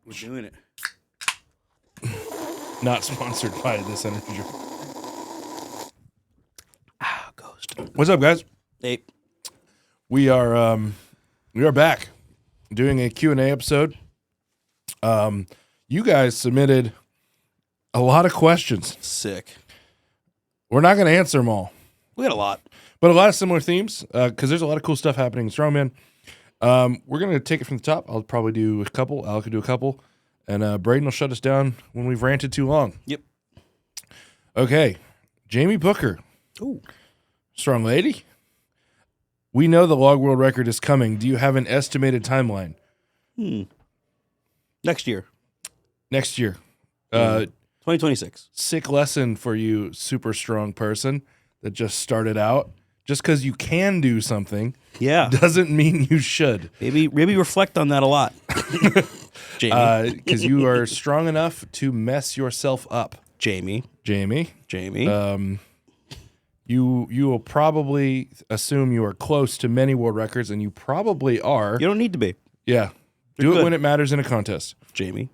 We're doing it. Not sponsored by this energy drink. Ghost. What's up, guys? Hey. We are back doing a Q&A episode. You guys submitted a lot of questions. Sick. We're not going to answer them all, We got a lot. but a lot of similar themes because there's a lot of cool stuff happening in Strongman. We're going to take it from the top. I'll probably do a couple. Alec will do a couple. And Braden will shut us down when we've ranted too long. Yep. Okay. Jamie Booker. Ooh. Strong lady. We know the log world record is coming. Do you have an estimated timeline? Next year. Next year. 2026. Sick lesson for you, super strong person that just started out. Just because you can do something Yeah. doesn't mean you should. Maybe reflect on that a lot. Jamie. Because you are strong enough to mess yourself up. Jamie. Jamie. You will probably assume you are close to many world records, and you probably are. You don't need to be. Yeah. Do it when it matters in a contest. Jamie.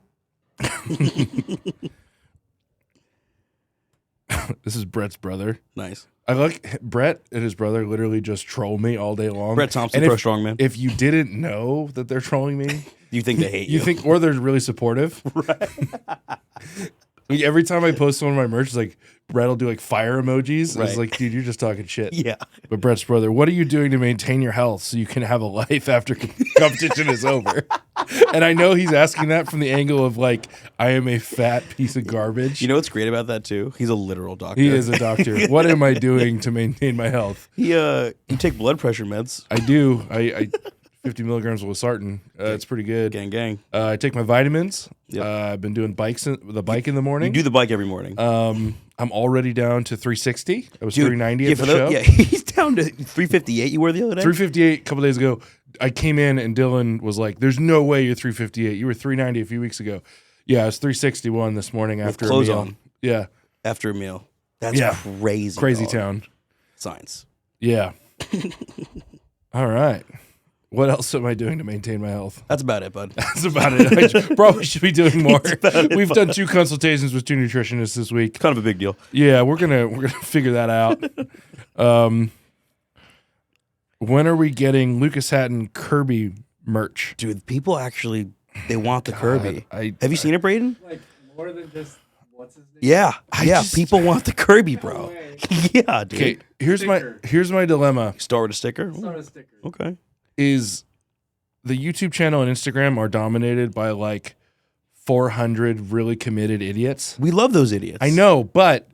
This is Brett's brother. Nice. I like Brett and his brother literally just troll me all day long. Brett Thompson, And pro strongman. If you didn't know that they're trolling me, You think they hate you? you think, or they're really supportive. Right. Like every time I post one of my merch, it's like Brett will do like fire emojis. I was Right. like, dude, you're just talking shit. Yeah. But Brett's brother, what are you doing to maintain your health so you can have a life after competition is over? And I know he's asking that from the angle of like, I am a fat piece of garbage. You know what's great about that too? He's a literal doctor. He is a doctor. What am I doing to maintain my health? You take blood pressure meds. I do. I 50 milligrams of losartan. It's pretty good. Gang. I take my vitamins. Yep. I've been doing the bike in the morning. You do the bike every morning. I'm already down to 360. I was 390 at the show. Yeah, he's down to 358 you were the other day? 358 a couple days ago. I came in and Dylan was like, there's no way you're 358. You were 390 a few weeks ago. Yeah, I was 361 this morning after clothes a meal. on. Yeah. After a meal. That's crazy. Crazy dog. town. Science. Yeah. All right. What else am I doing to maintain my health? That's about it, bud. That's about it. I probably should be doing more. We've done 2 consultations with 2 nutritionists this week. Kind of a big deal. Yeah, we're gonna figure that out. When are we getting Lucas Hatton Kirby merch? Dude, people actually, they want the Kirby. I- Have you seen it, Braden? Like more than just what's his name? Yeah. just- People want the Kirby, bro. way. Yeah, dude. Okay, here's Sticker. my dilemma. Start with a sticker? Start a sticker. Okay. Is the YouTube channel and Instagram are dominated by like 400 really committed idiots. We love those idiots. I know, but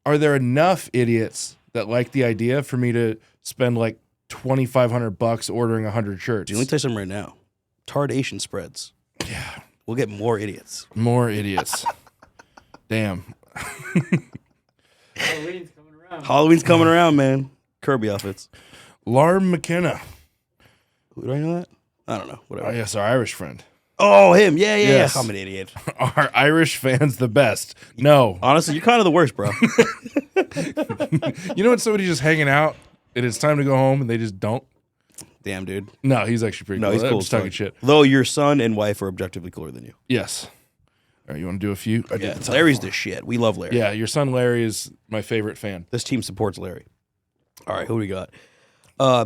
are there enough idiots that like the idea for me to spend like $2,500 ordering 100 shirts? Dude, let me tell you something right now. Tardation spreads. Yeah, We'll get more idiots. more idiots. Damn. Halloween's coming around. Halloween's coming around, man. Kirby outfits. Larm McKenna. Who do I know that? I don't know. Whatever. Oh, yes, our Irish friend. Oh, him. Yeah. Yes. I'm an idiot. Are Irish fans the best? No. Honestly, you're kind of the worst, bro. You know when somebody's just hanging out and it's time to go home and they just don't? Damn, dude. No, he's actually pretty No, cool. he's cool. I'm just talking as fuck. shit. Though your son and wife are objectively cooler than you. Yes. All right, you want to do a few? I did Yeah, the top Larry's one. the shit. We love Larry. Yeah, your son Larry is my favorite fan. This team supports Larry. All right, who do we got?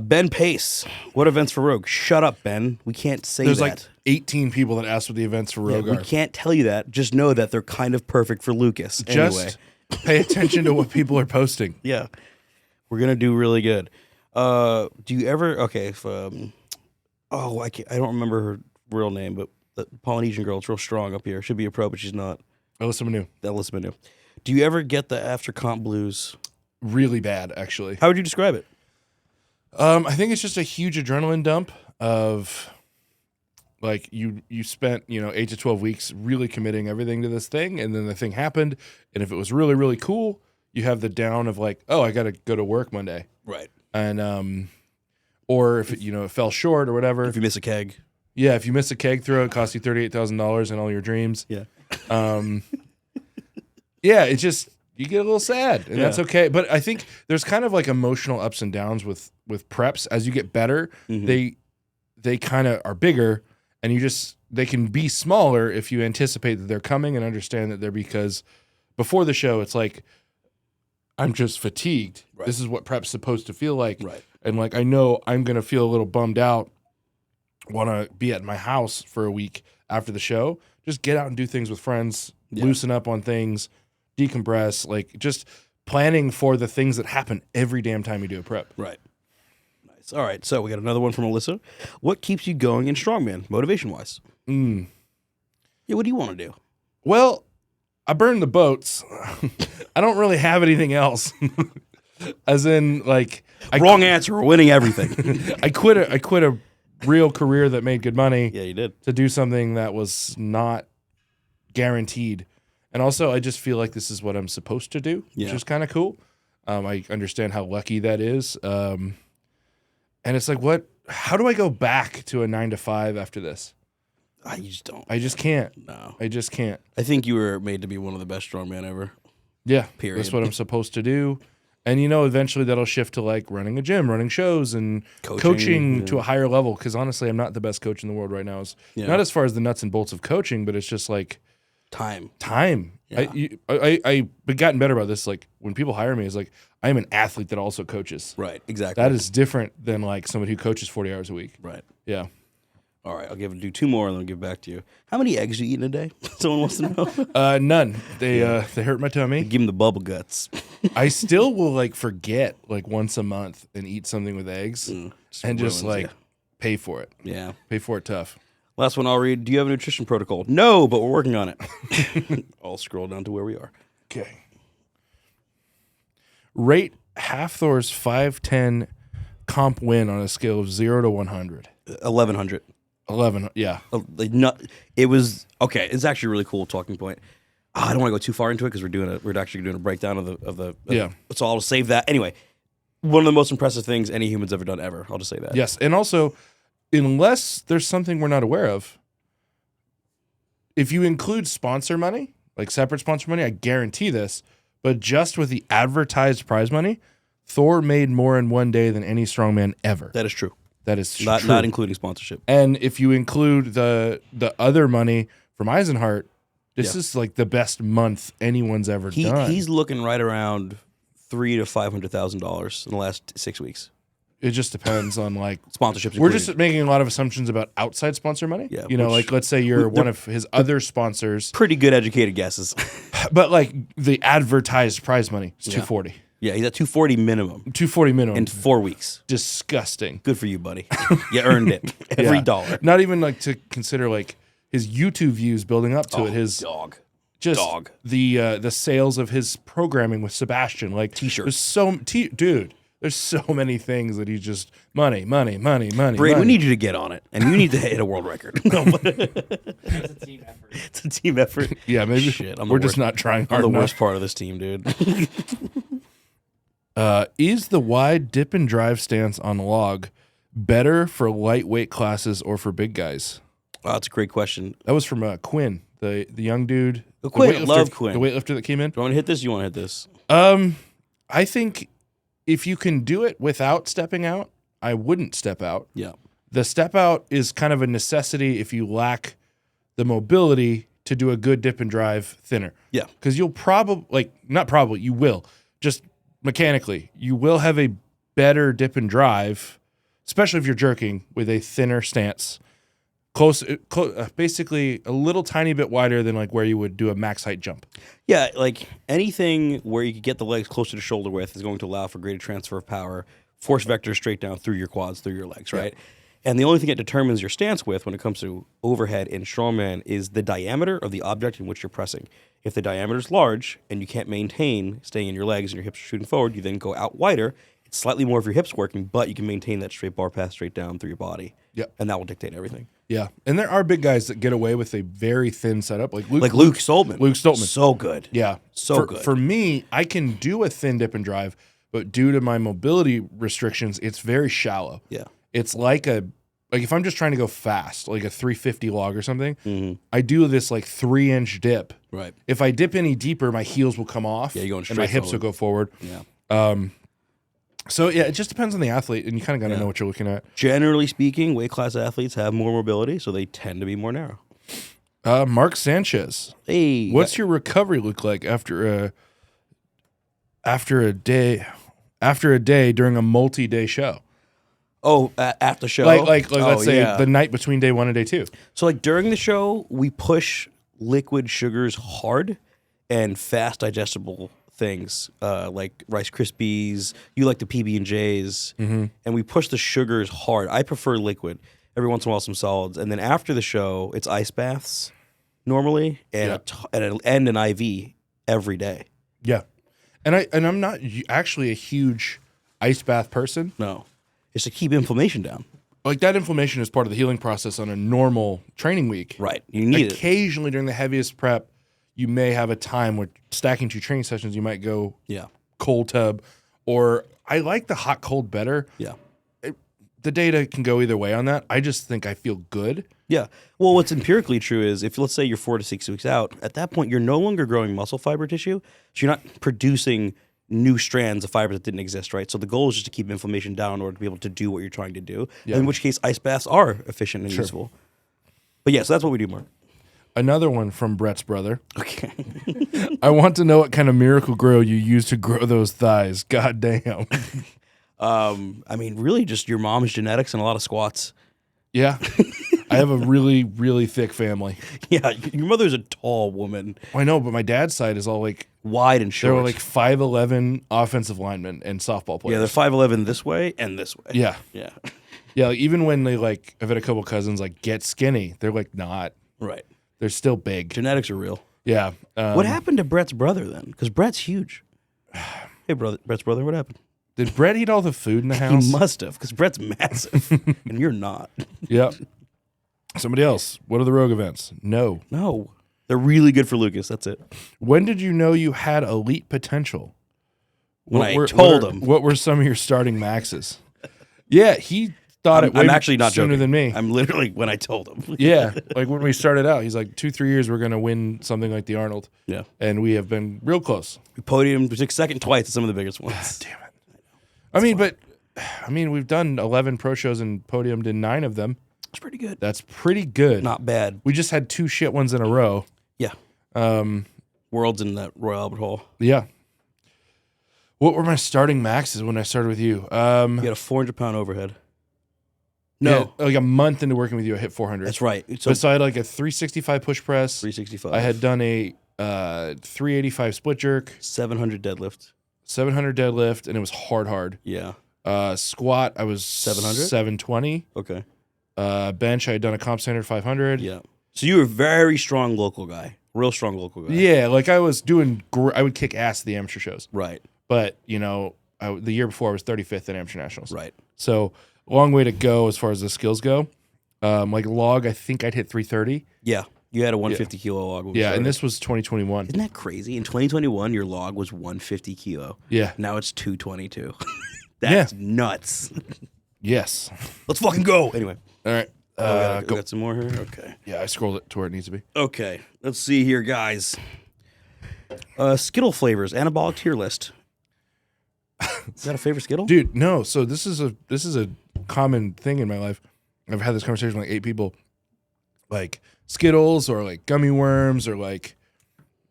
Ben Pace. What events for Rogue? Shut up, Ben. We can't say There's that. like 18 people that asked what the events for Yeah, Rogue we are. can't tell you that. Just know that they're kind of perfect for Lucas. Just anyway. pay attention to what people are posting. Yeah. We're going to do really good. Do you ever... Okay. If, I don't remember her real name, but the Polynesian girl, it's real strong up here. Should be a pro, but she's not. Alyssa Manu. Alyssa Manu. Do you ever get the after comp blues? Really bad, actually. How would you describe it? I think it's just a huge adrenaline dump of like you spent 8 to 12 weeks really committing everything to this thing, and then the thing happened, and if it was really, really cool, you have the down of like, oh, I got to go to work Monday. Right. And or if it fell short or whatever. If you miss a keg. Yeah, if you miss a keg throw, it costs you $38,000 and all your dreams. Yeah. Yeah, it just you get a little sad, and that's Yeah. okay. But I think there's kind of like emotional ups and downs with preps as you get better. Mhm. They kind of are bigger, and they can be smaller if you anticipate that they're coming and understand that they're, because before the show, it's like, I'm just fatigued. Right. This is what prep's supposed to feel like. Right. And like, I know I'm going to feel a little bummed out, want to be at my house for a week after the show. Just get out and do things with friends, loosen up on things, decompress, like just planning for the things that happen every damn time you do a prep. Right. Nice. All right. So we got another one from Alyssa. What keeps you going in Strongman, motivation-wise? Yeah, what do you want to do? Well, I burned the boats. I don't really have anything else. As in, like, Wrong answer. We're winning everything. I quit a real career that made good money. Yeah, you did. To do something that was not guaranteed. And also, I just feel like this is what I'm supposed to do, which is kind of cool. I understand how lucky that is. And it's like, how do I go back to a 9 to 5 after this? You just don't. I just can't. No. I just can't. I think you were made to be one of the best strongman ever. Yeah. Period. That's what I'm supposed to do. And, eventually that'll shift to like running a gym, running shows, and coaching to a higher level. Because honestly, I'm not the best coach in the world right now. Not as far as the nuts and bolts of coaching, but it's just like time. Yeah. I've gotten better about this. Like when people hire me, it's like I am an athlete that also coaches. Right. Exactly. That is different than like somebody who coaches 40 hours a week. Right. Yeah. All right. I'll do 2 more and then I'll give back to you. How many eggs do you eat in a day? Someone wants to know. None. They hurt my tummy. Give them the bubble guts. I still will like forget like once a month and eat something with eggs and just like pay for it. Yeah. Pay for it tough. Last one I'll read. Do you have a nutrition protocol? No, but we're working on it. I'll scroll down to where we are. Okay. Rate Half Thor's 5'10" comp win on a scale of 0 to 100. 1,100. 11, yeah. It was okay. It's actually a really cool talking point. I don't want to go too far into it because we're actually doing a breakdown of the. So I'll save that anyway. One of the most impressive things any human's ever done ever. I'll just say that. Yes, and also, unless there's something we're not aware of, if you include sponsor money, like separate sponsor money, I guarantee this. But just with the advertised prize money, Thor made more in one day than any strongman ever. That is true. That is true. Not including sponsorship. And if you include the other money from Eisenhart, this is like the best month anyone's ever done. He's looking right around $300,000 to $500,000 in the last 6 weeks. It just depends on like Sponsorships. We're just making a lot of assumptions about outside sponsor money. Yeah, like let's say you're one of his other sponsors. Pretty good educated guesses. But like the advertised prize money is $240. Yeah, he's at $240 minimum. $240 minimum In 4 weeks. Disgusting. Good for you, buddy. You earned it. Every dollar. Not even like to consider like his YouTube views building up to it. His dog. Just dog. The sales of his programming with Sebastian. Like T-shirts. Dude. There's so many things that he's just money. Braid, money. we need you to get on it, and you need to hit a world record. It's a team effort. It's a team effort. Yeah, maybe we're just not trying hard I'm the enough. worst part of this team, dude. Is the wide dip and drive stance on log better for lightweight classes or for big guys? Oh, that's a great question. That was from Quinn, the young dude. Quinn, love Quinn. The weightlifter that came in. Do you want to hit this? You want to hit this? I think if you can do it without stepping out, I wouldn't step out. Yeah. The step out is kind of a necessity if you lack the mobility to do a good dip and drive thinner. Yeah. Because you'll you will. Just mechanically, you will have a better dip and drive, especially if you're jerking with a thinner stance. Basically a little tiny bit wider than like where you would do a max height jump. Yeah, like anything where you could get the legs closer to shoulder width is going to allow for greater transfer of power, force vectors straight down through your quads, through your legs, right? Yeah. And the only thing that determines your stance width when it comes to overhead in strongman is the diameter of the object in which you're pressing. If the diameter is large and you can't maintain staying in your legs and your hips are shooting forward, you then go out wider. It's slightly more of your hips working, but you can maintain that straight bar path straight down through your body. Yep. And that will dictate everything. Yeah. And there are big guys that get away with a very thin setup. Like Luke Stoltman. Luke Stoltman. So good. Yeah. Good. For me, I can do a thin dip and drive, but due to my mobility restrictions, it's very shallow. Yeah. It's like if I'm just trying to go fast, like a 350 log or something, mm-hmm. I do this like 3-inch dip. Right. If I dip any deeper, my heels will come off. Yeah, you're going straight and my hips forward. will go forward. Yeah. So yeah, it just depends on the athlete, and you kind of got to Yeah. know what you're looking at. Generally speaking, weight class athletes have more mobility, so they tend to be more narrow. Mark Sanchez, Hey, what's your recovery look like after a day during a multi-day show? At the show? Like Oh, let's say yeah. the night between day 1 and day 2. So like during the show, we push liquid sugars hard and fast digestible things like Rice Krispies. You like the PB&Js, and we push the sugars hard. I prefer liquid. Every once in a while, some solids, and then after the show, it's ice baths normally, and and an IV every day. Yeah, and I'm not actually a huge ice bath person. No, it's to keep inflammation down. Like that inflammation is part of the healing process on a normal training week. Right, you need it. Occasionally during the heaviest prep, you may have a time where stacking 2 training sessions, you might go Yeah, cold tub, or I like the hot cold better. yeah. The data can go either way on that. I just think I feel good. Yeah. Well, what's empirically true is if let's say you're 4 to 6 weeks out, at that point you're no longer growing muscle fiber tissue, so you're not producing new strands of fibers that didn't exist, right? So the goal is just to keep inflammation down in order to be able to do what you're trying to do. Yeah. In which case, ice baths are efficient and useful. But yeah, so that's what we do, Mark. Another one from Brett's brother. Okay. I want to know what kind of miracle grow you use to grow those thighs. God damn. I mean, really, just your mom's genetics and a lot of squats. Yeah. I have a really, really thick family. Yeah, your mother's a tall woman, I know, but my dad's side is all like, wide and they short. were like 5'11" offensive linemen and softball yeah, players. they're 5'11" this way and this way. Yeah. Yeah. Yeah. Like even when they like, I've had a couple cousins like get skinny, they're like not. Right. They're still big. Genetics are real. Yeah. What happened to Brett's brother then? Because Brett's huge. Hey, Brett's brother, what happened? Did Brett eat all the food in the house? He must have, because Brett's massive, and you're not. Yep. Somebody else. What are the rogue events? No. No, they're really good for Lucas. That's it. When did you know you had elite potential? When I were- told what are- him. What were some of your starting maxes? Yeah, he thought it. I'm way actually not sooner joking. than me. I'm literally when I told him. Yeah, like when we started out, he's like 2-3 years we're gonna win something like the Arnold. Yeah. And we have been real close. We podiumed, we took second twice at some of the biggest ones. Damn it. I mean, we've done 11 pro shows and podiumed in 9 of them. That's pretty good. That's pretty good. Not bad. We just had 2 shit ones in a row. Yeah. World's in that Royal Albert Hall. Yeah. What were my starting maxes when I started with you? You had a 400-pound overhead. No, yeah, like a month into working with you, I hit 400. that's right. So So I had like a 365 push press. 365. I had done a 385 split jerk, 700 deadlift. 700 deadlift, and it was hard. Yeah. Squat, I was 700? 720. Okay. Bench, I had done a comp standard 500. Yeah. So you were a very strong local guy. Real strong local guy. Yeah, like I was doing, I would kick ass at the amateur shows. Right. But, you know, the year before I was 35th at amateur nationals. Right. So long way to go as far as the skills go. Like log, I think I'd hit 330. Yeah. You had a 150 kilo log. When we Yeah, started. and this was 2021. Isn't that crazy? In 2021, your log was 150 kilo. Yeah. Now it's 222. That's nuts. Yes. Let's fucking go. Anyway. All right. We Go. got some more here? Okay. Yeah, I scrolled it to where it needs to be. Okay. Let's see here, guys. Skittle flavors, anabolic tier list. Is that a favorite Skittle? Dude, no. So this is a common thing in my life. I've had this conversation with like 8 people. Like Skittles or like gummy worms or like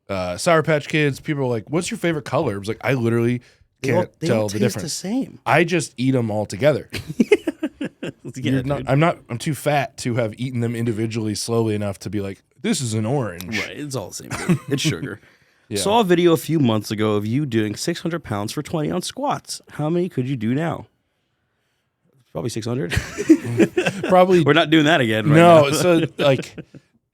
Sour Patch Kids. People are like, "What's your favorite color?" I was like, I literally can't they tell all the taste difference. the same. I just eat them all together. Yeah, I'm too fat to have eaten them individually slowly enough to be like, this is an orange. Right, it's all the same. Dude. It's sugar. Yeah. Saw a video a few months ago of you doing 600 pounds for 20 on squats. How many could you do now? Probably 600. Probably We're not doing that again. Right no. now. So like,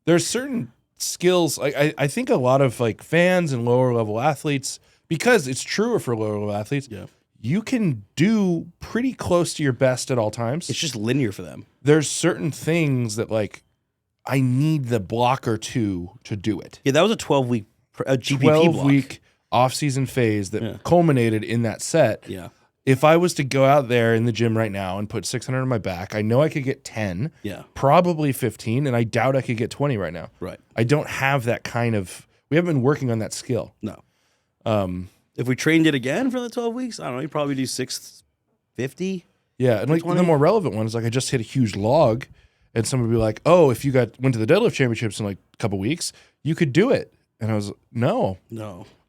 there's certain skills. I think a lot of like fans and lower level athletes, because it's truer for lower level athletes. Yeah. You can do pretty close to your best at all times. It's just linear for them. There's certain things that like I need the block or two to do it. Yeah, that was a 12-week GPP 12 block. week off-season phase that Yeah. culminated in that set. Yeah, If I was to go out there in the gym right now and put 600 on my back, I know I could get 10, yeah, probably 15, and I doubt I could get 20 right now. right. I don't have that kind of, we haven't been working on that skill. No. If we trained it again for the 12 weeks, I don't know, you'd probably do 6 50. Yeah, and like 20? the more relevant one is like I just hit a huge log, and someone would be like, "Oh, if you went to the deadlift championships in like a couple weeks, you could do it." And I was no,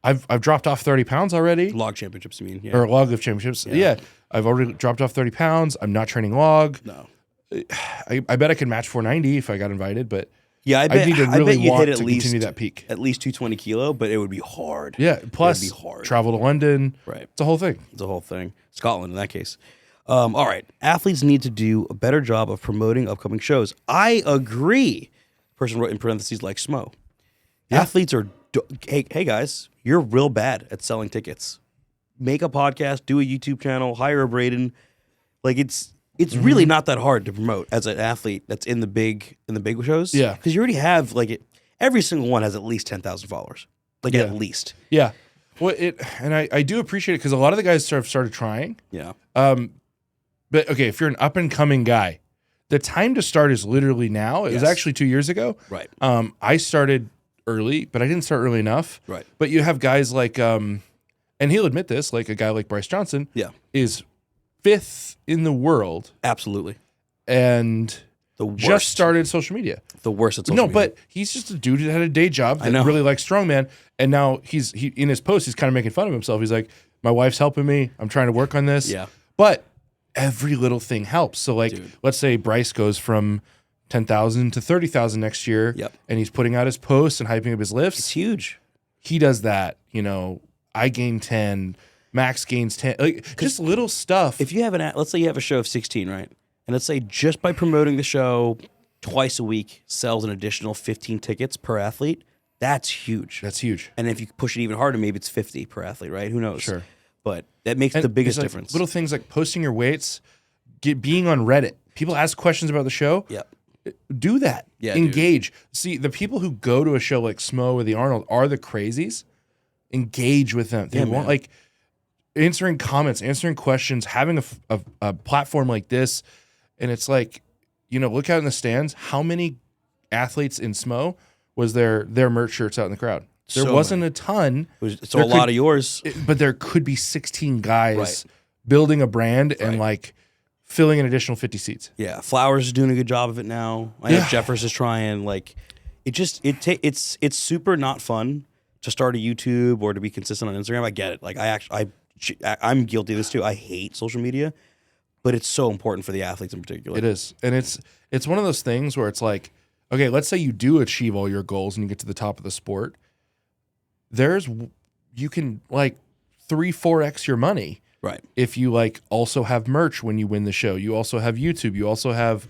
I've dropped off 30 pounds already. Log championships, I mean. Yeah. Or log lift championships. Yeah, I've already dropped off 30 pounds. I'm not training log. No. I bet I could match 490 if I got invited, but Yeah, I bet, need to I really bet you want hit at to least, continue that peak. At least 220 kilo, but it would be hard. Yeah, plus it would be hard. travel to London. Right. It's a whole thing. It's a whole thing. Scotland in that case. All right. Athletes need to do a better job of promoting upcoming shows. I agree. Person wrote in parentheses like Smo. Yeah. Athletes are, hey guys, you're real bad at selling tickets. Make a podcast, do a YouTube channel, hire a Braden. Like it's really not that hard to promote as an athlete that's in the big shows. Yeah. Because you already have every single one has at least 10,000 followers. Like at least. Yeah. Well, and I do appreciate it because a lot of the guys have started trying. Yeah. But okay, if you're an up and coming guy, the time to start is literally now. It was actually 2 years ago. Right. I started early, but I didn't start early enough. Right. But you have guys like, and he'll admit this, like a guy like Bryce Johnson. Yeah. Is 5th in the world Absolutely. and The worst. just started social media. The worst at social No, media. but he's just a dude that had a day job that know. really likes strongman, and now he in his post he's kind of making fun of himself. He's like, "My wife's helping me. I'm trying to work on this." Yeah. But every little thing helps. So like, Dude. let's say Bryce goes from 10,000 to 30,000 next year, Yep. and he's putting out his posts and hyping up his lifts. It's huge. He does that. I gain 10, Max gains 10. Like just little stuff. If you have let's say you have a show of 16, right? And let's say just by promoting the show twice a week sells an additional 15 tickets per athlete, that's huge. That's huge. And if you push it even harder, maybe it's 50 per athlete, right? Who knows? Sure. But that makes And the biggest it's like difference. Little things like posting your weights, being on Reddit. People ask questions about the show. Yep. Do that. Yeah, dude. Engage. See, the people who go to a show like Smo or the Arnold are the crazies. Engage with them. They Yeah, want man. like answering comments, answering questions, having a platform like this. And it's like, look out in the stands. How many athletes in Smo was their merch shirts out in the crowd? There So wasn't many. a ton. So a lot of yours. But there could be 16 guys Right. building a brand and Right. like filling an additional 50 seats. Yeah. Flowers is doing a good job of it now. I know Yeah. Jeffers is trying. Like, it's super not fun to start a YouTube or to be consistent on Instagram. I get it. Like, I'm guilty of this too. I hate social media, but it's so important for the athletes in particular. It is. And it's one of those things where it's like, okay, let's say you do achieve all your goals and you get to the top of the sport. You can like 3-4x your money. Right. If you like also have merch when you win the show, you also have YouTube, you also have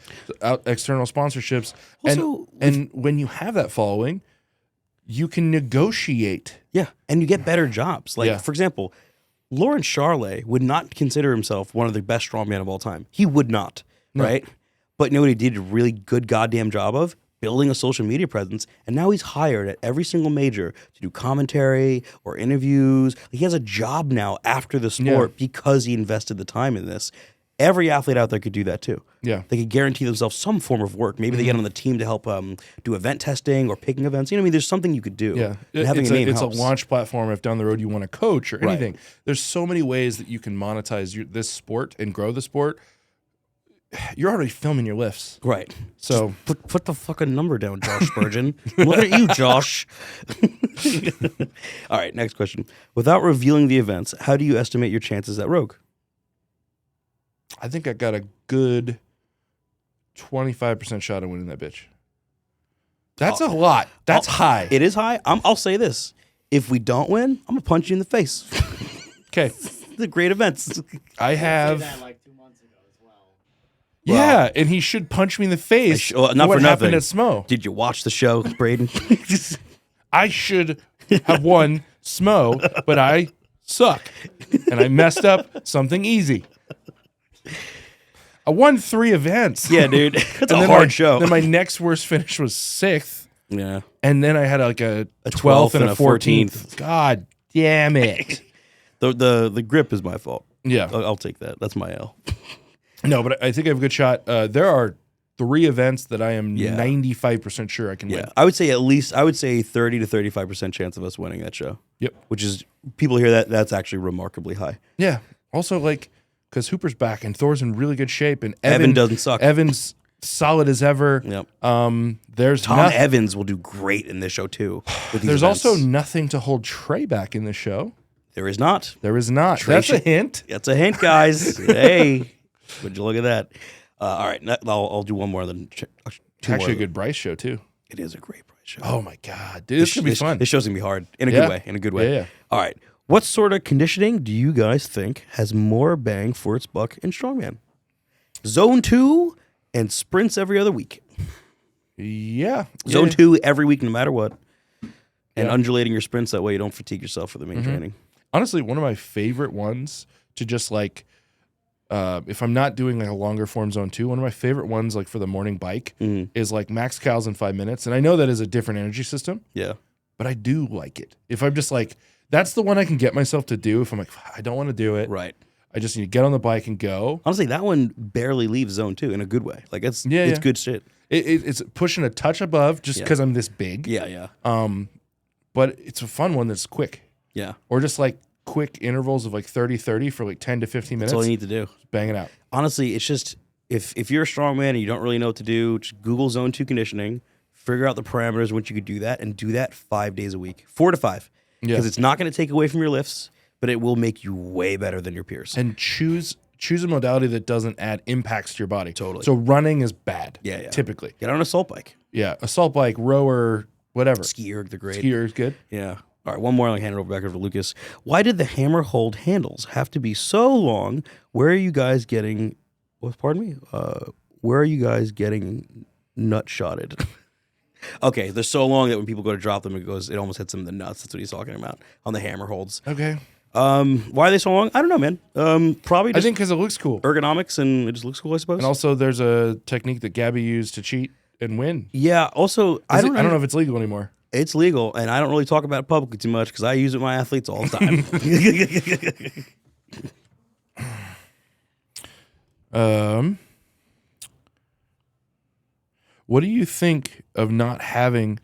external sponsorships. Also, and when you have that following, you can negotiate. Yeah, and you get better jobs. Like, Yeah. for example, Lawrence Charlet would not consider himself one of the best strongmen of all time. He would not, right? But you know what he did a really good goddamn job of? Building a social media presence, and now he's hired at every single major to do commentary or interviews. He has a job now after the sport because he invested the time in this. Every athlete out there could do that too. Yeah. They could guarantee themselves some form of work. Maybe they get on the team to help do event testing or picking events. You know what I mean? There's something you could do. Yeah, And having it's a name a helps. launch platform if down the road you want to coach or Right. anything. There's so many ways that you can monetize this sport and grow the sport. You're already filming your lifts, Right. so Put the fucking number down, Josh Spurgeon. I'm looking at you, Josh. All right, next question. Without revealing the events, how do you estimate your chances at Rogue? I think I got a good 25% shot of winning that bitch. That's a lot. That's high. It is high. I'll say this. If we don't win, I'm going to punch you in the face. Okay, The great events. I Say have. that like 2 months ago as well. Yeah, and he should punch me in the face. not for what for happened nothing. at Smo. Did you watch the show, Braden? I should have won Smo, but I suck. And I messed up something easy. I won 3 events. Yeah, dude. That's a then hard my, show. Then my next worst finish was 6th. Yeah. And then I had like a 12th 12th and a and a 14th. God damn it. The grip is my fault. Yeah. I'll take that. That's my L. No, but I think I have a good shot. There are 3 events that I am Yeah. 95% sure I can Yeah. win. I would say 30 to 35% chance of us winning that show. Yep. Which is, people hear that, that's actually remarkably high. Yeah. Also, like, because Hooper's back and Thor's in really good shape, and Evan doesn't suck. Evan's solid as ever. Yep. There's Tom Evans will do great in this show too. With these There's events. also nothing to hold Trey back in the show. There is not. There is not. Trey That's a hint. That's a hint, guys. Hey, would you look at that? All right, I'll do one more. Then two Actually, more. a good Bryce show too. It is a great Bryce show. Oh my god, dude, this could be fun. This show's gonna be hard in a Yeah. good way. In a good way. Yeah, yeah. All right. What sort of conditioning do you guys think has more bang for its buck in strongman? Zone 2 and sprints every other week. Yeah, Zone yeah. 2 every week, no matter what. And Yeah. undulating your sprints that way you don't fatigue yourself for the main training. Honestly, one of my favorite ones to just like, if I'm not doing like a longer form zone 2, one of my favorite ones like for the morning bike is like max cals in 5 minutes. And I know that is a different energy system, Yeah. but I do like it. If I'm just like, that's the one I can get myself to do. If I'm like, I don't want to do it. Right. I just need to get on the bike and go. Honestly, that one barely leaves zone 2 in a good way. Like it's Yeah, yeah. good shit. It's pushing a touch above just because I'm this big. Yeah, yeah. But it's a fun one that's quick. Yeah. Or just like quick intervals of like 30-30 for like 10 to 15 minutes. That's all you need to do. Bang it out. Honestly, it's just if you're a strongman and you don't really know what to do, just Google zone 2 conditioning, figure out the parameters in which you could do that, and do that 5 days a week. 4 to 5. Yeah. Because it's not going to take away from your lifts, but it will make you way better than your peers. And choose a modality that doesn't add impacts to your body. Totally. So running is bad. Yeah, yeah. Typically. Get on an assault bike. Yeah. Assault bike, rower, whatever. Ski erg, the great. Skier is good. Yeah. All right, one more. I'll hand it back over to Lucas. Why did the hammer hold handles have to be so long? Where are you guys getting? What? Pardon me. Where are you guys getting nut shotted? Okay, they're so long that when people go to drop them, it almost hits them in the nuts. That's what he's talking about on the hammer holds. Okay. Why are they so long? I don't know, man. Probably I just think because it looks cool. ergonomics and it just looks cool, I suppose. And also there's a technique that Gabby used to cheat and win. Yeah. Also, I don't know if it's legal anymore. It's legal, and I don't really talk about it publicly too much because I use it with my athletes all the time. What do you think of not having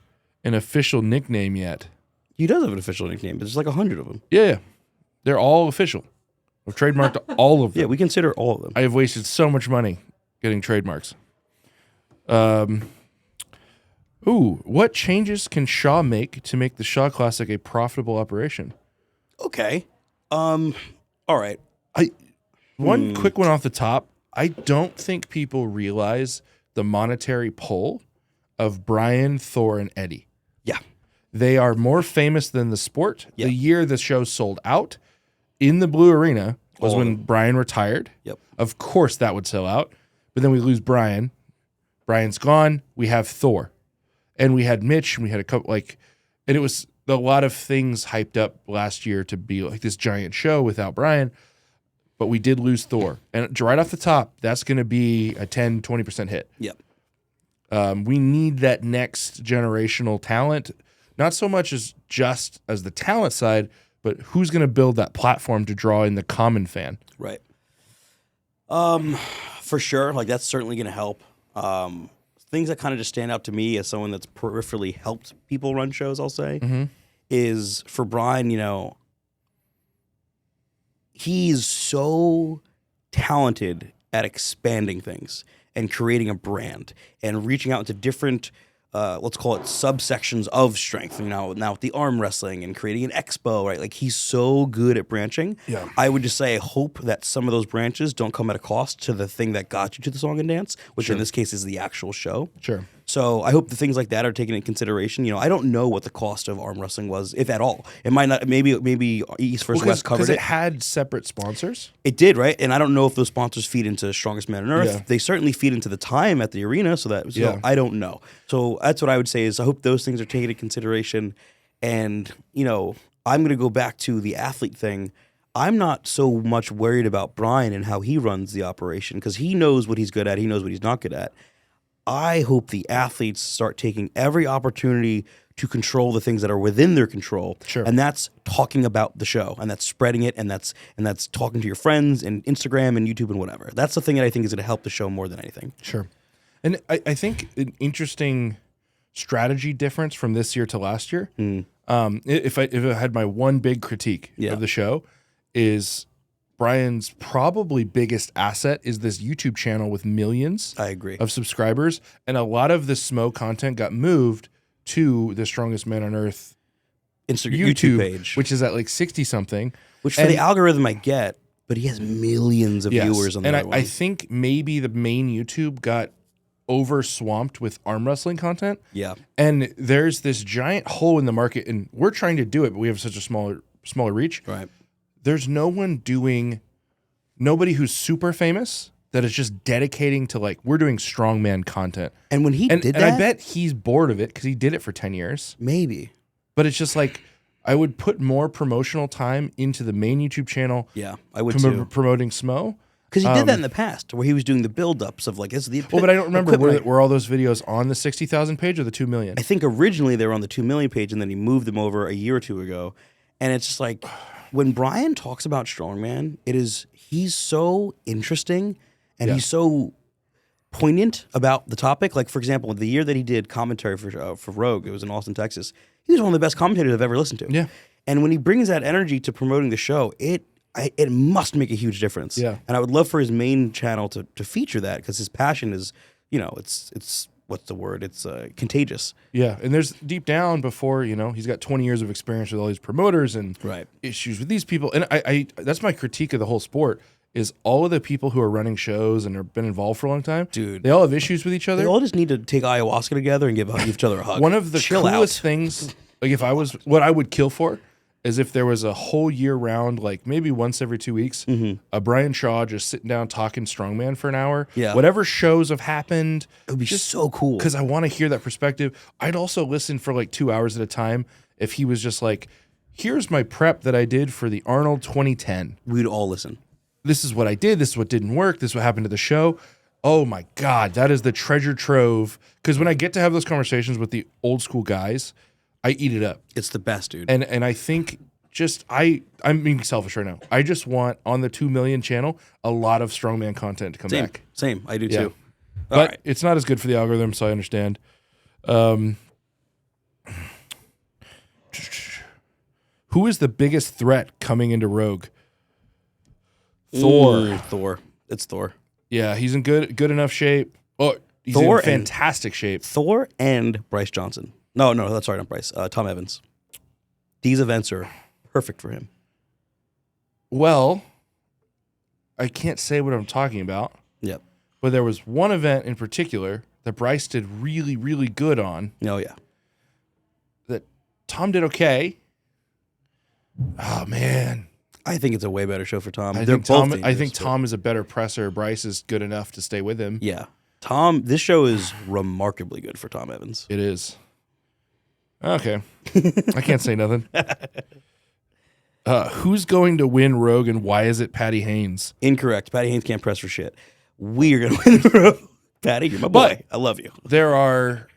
an official nickname yet? He does have an official nickname, but there's like 100 of them. Yeah. They're all official. I've trademarked all of them. Yeah, we consider all of them. I have wasted so much money getting trademarks. What changes can Shaw make to make the Shaw Classic a profitable operation? Okay. All right. One quick one off the top. I don't think people realize the monetary pull of Brian, Thor, and Eddie. Yeah. They are more famous than the sport. Yeah. The year the show sold out in the Blue Arena was All of when Brian retired. Yep. Of course that would sell out. But then we lose Brian. Brian's gone. We have Thor. And we had Mitch, and we had a couple and it was a lot of things hyped up last year to be like this giant show without Brian. But we did lose Thor. And right off the top, that's going to be a 10, 20% hit. Yep. We need that next generational talent, not so much as just as the talent side, but who's going to build that platform to draw in the common fan. Right. For sure. Like that's certainly going to help. Things that kind of just stand out to me as someone that's peripherally helped people run shows, I'll say, is for Brian, he's so talented at expanding things and creating a brand and reaching out into different, let's call it subsections of strength. Now with the arm wrestling and creating an expo, right? Like he's so good at branching. Yeah. I would just say I hope that some of those branches don't come at a cost to the thing that got you to the song and dance, which in this case is the actual show. Sure. So I hope the things like that are taken into consideration. I don't know what the cost of arm wrestling was, if at all. It might not. Maybe East vs. West covered Because it. it had separate sponsors. It did, right? And I don't know if those sponsors feed into Strongest Man on Earth. Yeah. They certainly feed into the time at the arena. So I don't know. So that's what I would say is I hope those things are taken into consideration. And I'm going to go back to the athlete thing. I'm not so much worried about Brian and how he runs the operation because he knows what he's good at. He knows what he's not good at. I hope the athletes start taking every opportunity to control the things that are within their control. Sure. And that's talking about the show, and that's spreading it, and that's talking to your friends and Instagram and YouTube and whatever. That's the thing that I think is going to help the show more than anything. Sure. And I think an interesting strategy difference from this year to last year, if I had my one big critique of the show, is Brian's probably biggest asset is this YouTube channel with millions I agree. of subscribers, and a lot of the Smo content got moved to the Strongest Man on Earth YouTube page, which is at like 60 something. which for the algorithm I get, but he has millions of viewers on and that one. I think maybe the main YouTube got over swamped with arm wrestling content. Yeah. And there's this giant hole in the market, and we're trying to do it, but we have such a smaller reach. Right. There's nobody who's super famous that is just dedicating to like, we're doing strongman content. And when he did that, and I bet he's bored of it because he did it for 10 years. maybe. But it's just like, I would put more promotional time into the main YouTube channel. Yeah, I would too. Promoting Smo. Because he did that in the past, where he was doing the build-ups of like, this is the Well, but I don't remember, equipment. were all those videos on the 60,000 page or the 2 million? I think originally they were on the 2 million page, and then he moved them over a year or two ago. And it's just like, when Brian talks about Strongman, he's so interesting, and he's so poignant about the topic. Like, for example, the year that he did commentary for Rogue, it was in Austin, Texas. He was one of the best commentators I've ever listened to. Yeah. And when he brings that energy to promoting the show, it must make a huge difference. Yeah. And I would love for his main channel to feature that, because his passion is, it's what's the word? It's contagious. Yeah, and there's deep down before, he's got 20 years of experience with all these promoters and issues with these people. And I that's my critique of the whole sport, is all of the people who are running shows and have been involved for a long time, Dude. they all have issues with each other. They all just need to take ayahuasca together and give each other a hug. One of the Chill coolest out. things, like what I would kill for is if there was a whole year round, like maybe once every 2 weeks, a Brian Shaw just sitting down talking strongman for an hour. Yeah. Whatever shows have happened. It would be so cool. Because I want to hear that perspective. I'd also listen for like 2 hours at a time if he was just like, here's my prep that I did for the Arnold 2010. We'd all listen. This is what I did. This is what didn't work. This is what happened to the show. Oh my God, that is the treasure trove. Because when I get to have those conversations with the old school guys, I eat it up. It's the best, dude. And I think I'm being selfish right now. I just want on the 2 million channel a lot of strongman content to come back. Same. I do too. But it's not as good for the algorithm, so I understand. Who is the biggest threat coming into Rogue? Thor. Thor. It's Thor. Yeah, he's in good enough shape. Oh, he's Thor in fantastic shape. Thor and Bryce Johnson. No, that's sorry, not Bryce. Tom Evans. These events are perfect for him. Well, I can't say what I'm talking about, Yep. but there was one event in particular that Bryce did really, really good on. Oh, yeah. That Tom did okay. Oh man, I think it's a way better show for Tom. I They're think Tom. both I think dangerous, but- Tom is a better presser. Bryce is good enough to stay with him. Yeah. Tom, this show is remarkably good for Tom Evans. It is. Okay, I can't say nothing. Who's going to win Rogue and why is it Patty Haynes? Incorrect. Patty Haynes can't press for shit. We are going to win the road. Patty, you're my boy. But- I love you. There are.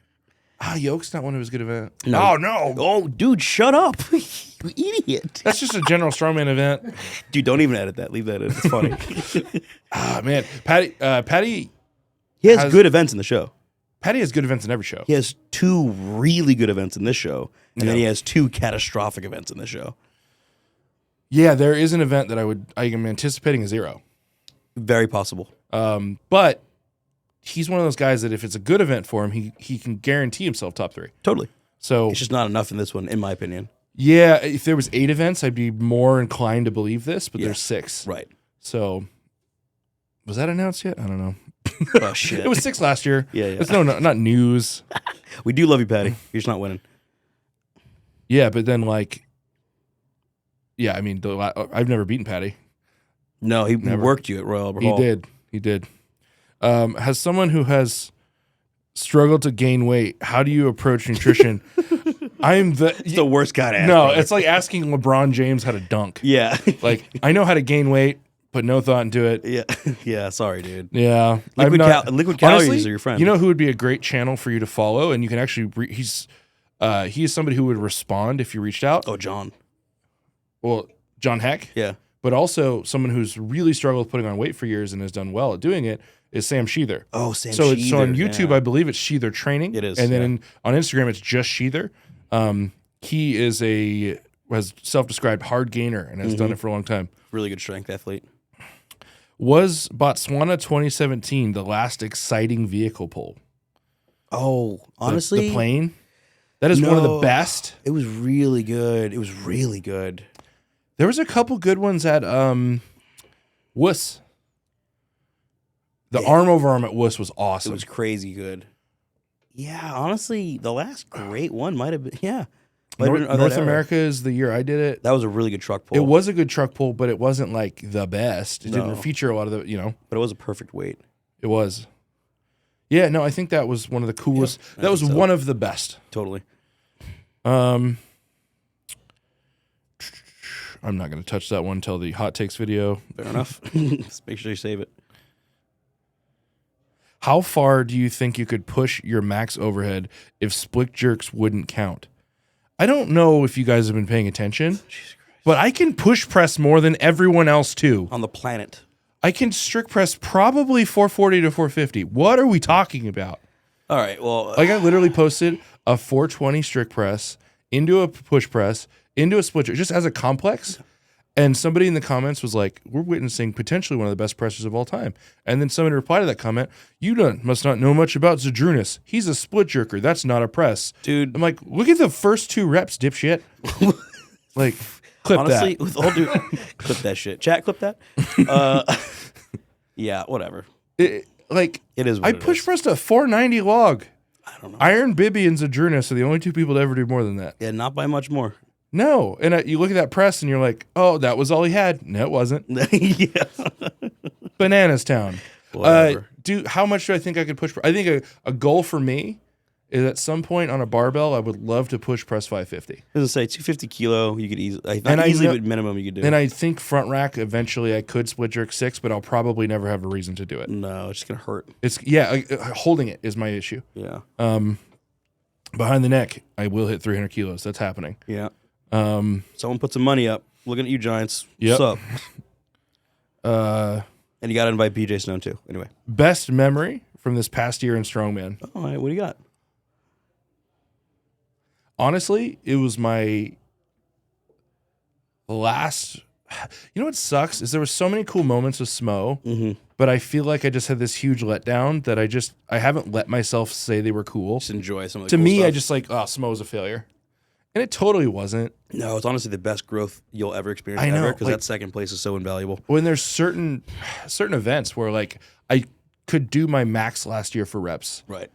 Yoke's not one of his good events. No. Oh no, Oh, dude, shut up. You idiot. that's just a general strongman event. Dude, don't even edit that. Leave that in. It's funny. Man, Patty He has good events in the show. Patty has good events in every show. He has 2 really good events in this show, and then Yeah. he has 2 catastrophic events in this show. Yeah, there is an event that I am anticipating a 0. Very possible. But he's one of those guys that if it's a good event for him, he can guarantee himself top 3. Totally. So It's just not enough in this one, in my opinion. yeah, if there was 8 events, I'd be more inclined to believe this, but there's 6. Right. So was that announced yet? I don't know. Oh, shit. It was 6 last year. Yeah. It's not news. We do love you, Patty. You're just not winning. Yeah, but then I mean, I've never beaten Patty. No, he Never. worked you at Royal Albert He Hall. did. Has someone who has struggled to gain weight, how do you approach nutrition? It's the worst guy to ask. No, brother. it's like asking LeBron James how to dunk. Yeah. Like, I know how to gain weight, put no thought into it. Yeah. Yeah. Sorry, dude. Yeah. Liquid calories Honestly, are your friend. You know who would be a great channel for you to follow? And you can actually, he is somebody who would respond if you reached out. Oh, John. Well, John Heck. Yeah. But also someone who's really struggled with putting on weight for years and has done well at doing it is Sam Sheether. Oh, Sam So on Sheether, YouTube, yeah. I believe it's Sheether Training. It is, And then yeah. on Instagram, it's just Sheether. He is has self-described hard gainer and has done it for a long time. Really good strength athlete. Was Botswana 2017 the last exciting vehicle pull? Oh, honestly, the plane. That is one of the best. It was really good. It was really good. There was a couple good ones at Wuss. The arm over arm at Wuss was awesome. It was crazy good. Yeah, honestly, the last great one might have been North America is the year I did it. That was a really good truck pull. It was a good truck pull, but it wasn't like the best. It didn't feature a lot of the, But it was a perfect weight. It was. Yeah, no, I think that was one of the coolest. Yeah, that was one of the best. Totally. I'm not going to touch that one until the hot takes video. Fair enough. Just make sure you save it. How far do you think you could push your max overhead if split jerks wouldn't count? I don't know if you guys have been paying attention, but I can push press more than everyone else too. On the planet. I can strict press probably 440 to 450. What are we talking about? All right, well. Like I literally posted a 420 strict press into a push press, into a split jerk, just as a complex. And somebody in the comments was like, we're witnessing potentially one of the best pressers of all time. And then somebody replied to that comment, must not know much about Zadrunas. He's a split jerker. That's not a press. Dude. I'm like, look at the first 2 reps, dipshit. Like, clip honestly, that. with all due clip that shit. Chat, clip that. Yeah, whatever. It is what I it push is. pressed a 490 log. I don't know. Iron Bibby and Zadrunas are the only 2 people to ever do more than that. Yeah, not by much more. No. And you look at that press and you're like, oh, that was all he had. No, it wasn't. Yeah. Bananas Town. Whatever. How much do I think I could push? I think a goal for me is at some point on a barbell, I would love to push press 550. I was gonna say 250 kilo, you could easily, but minimum you could do. And I think front rack eventually I could split jerk 6, but I'll probably never have a reason to do it. No, it's just gonna hurt. Holding it is my issue. Yeah. Behind the neck, I will hit 300 kilos. That's happening. Yeah. Someone put some money up. Looking at you, Giants. Yep. What's up? And you got to invite BJ Stone too. Anyway. Best memory from this past year in Strongman. All right, what do you got? Honestly, it was my last. You know what sucks is there were so many cool moments with Smo, but I feel like I just had this huge letdown that I haven't let myself say they were cool. Just enjoy some of the To cool me, stuff. I just like, oh, Smo was a failure. And it totally wasn't. No, it's honestly the best growth you'll ever experience. I know, because that second place is so invaluable. When there's certain events where like I could do my max last year for reps, Right.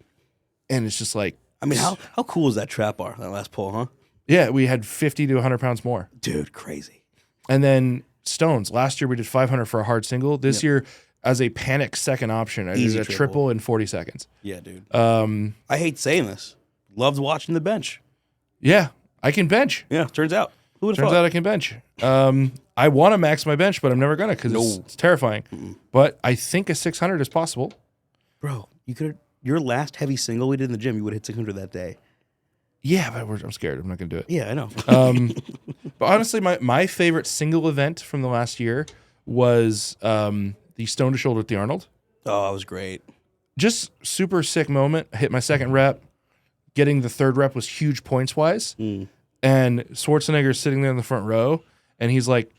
and it's just like, I mean, how cool is that trap bar, that last pull, huh? yeah, we had 50 to 100 pounds more. Dude, crazy. And then stones. Last year we did 500 for a hard single. This year, as a panic second option, I Easy did a triple. triple in 40 seconds. Yeah, dude. I hate saying this. Loved watching the bench. Yeah, I can bench. Yeah, turns out. Who would have Turns thought? out I can bench. I want to max my bench, but I'm never gonna because it's terrifying. But I think a 600 is possible. Bro, you could have. Your last heavy single we did in the gym, you would hit 600 that day. Yeah, but I'm scared. I'm not gonna do it. Yeah, I know. But honestly, my favorite single event from the last year was the stone to shoulder at the Arnold. Oh, that was great. Just super sick moment. I hit my second rep. Getting the third rep was huge points wise. And Schwarzenegger's sitting there in the front row, and he's like,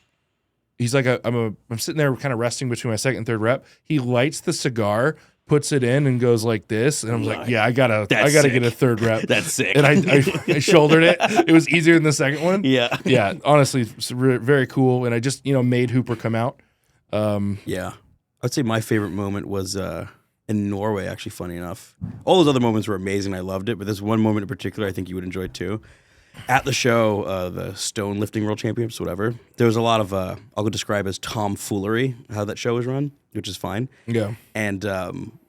I'm sitting there kind of resting between my second and third rep. He lights the cigar, puts it in, and goes like this. And I'm like, yeah, I gotta get a third rep. That's sick. And I shouldered it. It was easier than the second one. Yeah. Yeah. Honestly, it's very cool. And I just, made Hooper come out. Yeah. I'd say my favorite moment was in Norway, actually, funny enough. All those other moments were amazing. I loved it. But there's one moment in particular I think you would enjoy too. At the show, the stone lifting world championships, whatever, there was a lot of, I'll describe as tomfoolery, how that show was run, which is fine. Yeah. And